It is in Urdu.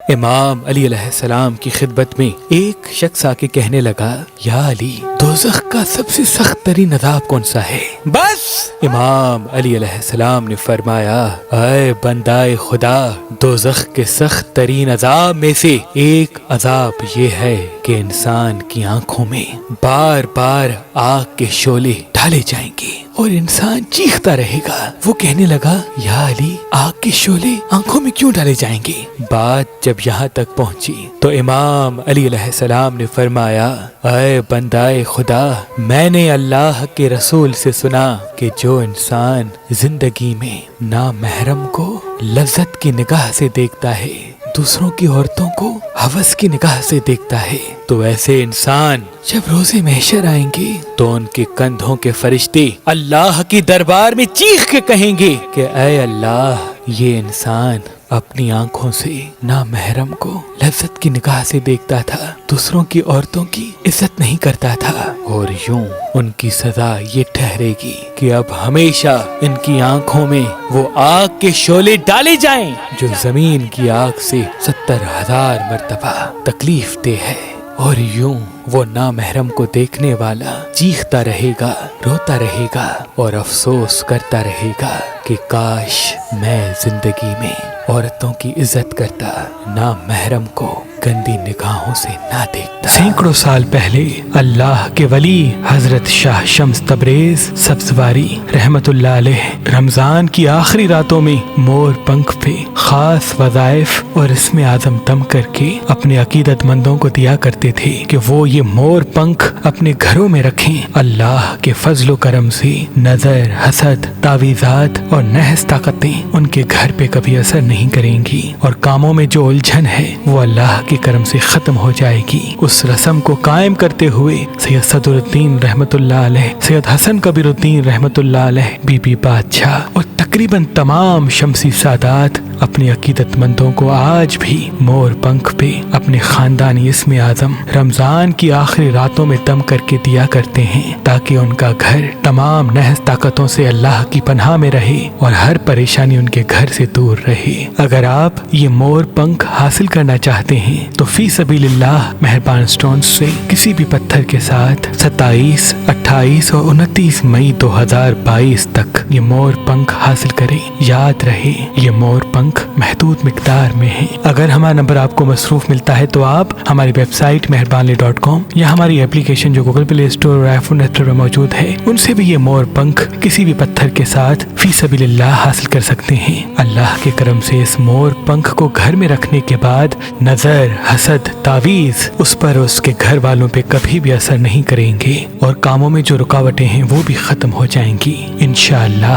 امام علی علیہ السلام کی خدمت میں ایک شخص آ کے کہنے لگا، یا علی، دوزخ کا سب سے سخت ترین عذاب کون سا ہے؟ بس امام علی علیہ السلام نے فرمایا، اے بندائے خدا، دوزخ کے سخت ترین عذاب میں سے ایک عذاب یہ ہے کہ انسان کی آنکھوں میں بار بار آگ کے شعلے ڈالے جائیں گے اور انسان چیختا رہے گا۔ وہ کہنے لگا، یا علی، آگ کے شعلے آنکھوں میں کیوں ڈالے جائیں گے؟ بات جب یہاں تک پہنچی تو امام علی علیہ السلام نے فرمایا، اے بندائے خدا، میں نے اللہ کے رسول سے سنا کہ جو انسان زندگی میں نامحرم کو لذت کی نگاہ سے دیکھتا ہے، دوسروں کی عورتوں کو ہوس کی نگاہ سے دیکھتا ہے، تو ایسے انسان جب روز محشر آئیں گے تو ان کے کندھوں کے فرشتے اللہ کی دربار میں چیخ کے کہیں گے کہ اے اللہ، یہ انسان اپنی آنکھوں سے نامحرم کو لذت کی نگاہ سے دیکھتا تھا، دوسروں کی عورتوں کی عزت نہیں کرتا تھا، اور یوں ان کی سزا یہ ٹھہرے گی کہ اب ہمیشہ ان کی آنکھوں میں وہ آگ کے شعلے ڈالے جائیں جو زمین کی آگ سے 70,000 مرتبہ تکلیف دہ ہے، اور یوں وہ نامحرم کو دیکھنے والا چیختا رہے گا، روتا رہے گا اور افسوس کرتا رہے گا کہ کاش میں زندگی میں عورتوں کی عزت کرتا، نامحرم کو گندی نگاہوں سے نہ دیکھتا۔ سینکڑوں سال پہلے اللہ کے ولی حضرت شاہ شمس تبریز سبزواری رحمت اللہ علیہ رمضان کی آخری راتوں میں مور پنکھ پہ خاص وظائف اور اسم اعظم دم کر کے اپنے عقیدت مندوں کو دیا کرتے تھے کہ وہ یہ مور پنکھ اپنے گھروں میں رکھیں۔ اللہ کے فضل و کرم سے نظر، حسد، تعویذات اور نحس طاقتیں ان کے گھر پہ کبھی اثر نہیں کریں گی، اور کاموں میں جو الجھن ہے وہ اللہ کے کرم سے ختم ہو جائے گی۔ اس رسم کو قائم کرتے ہوئے سید صدر الدین رحمت اللہ علیہ، سید حسن کبیر الدین رحمت اللہ علیہ، بی بی بادشاہ اور تقریباً تمام شمسی سادات اپنے عقیدت مندوں کو آج بھی مور پنکھ پہ اپنے خاندانی اسم اعظم رمضان کی آخری راتوں میں دم کر کے دیا کرتے ہیں، تاکہ ان کا گھر تمام نحس طاقتوں سے اللہ کی پناہ میں رہے اور ہر پریشانی ان کے گھر سے دور رہے۔ اگر آپ یہ مور پنکھ حاصل کرنا چاہتے ہیں تو فی سبیل اللہ مہربان سٹونز سے کسی بھی پتھر کے ساتھ 27، 28 اور 29 مئی 2022 تک یہ مور پنکھ حاصل کریں۔ یاد رہے، یہ مور پنکھ محدود مقدار میں ہے۔ اگر ہمارا نمبر آپ کو مصروف ملتا ہے تو آپ ہماری ویب سائٹ مہربانلی.com یا ہماری اپلیکیشن جو گوگل پلے اسٹور اور آئی فون اسٹور میں موجود ہے، ان سے بھی یہ مور پنکھ کسی بھی پتھر کے ساتھ فی سبیل اللہ حاصل کر سکتے ہیں۔ اللہ کے کرم سے اس مور پنکھ کو گھر میں رکھنے کے بعد نظر، حسد، تعویذ اس پر اس کے گھر والوں پہ کبھی بھی اثر نہیں کریں گے، اور کاموں میں جو رکاوٹیں ہیں وہ بھی ختم ہو جائیں گی، انشاءاللہ۔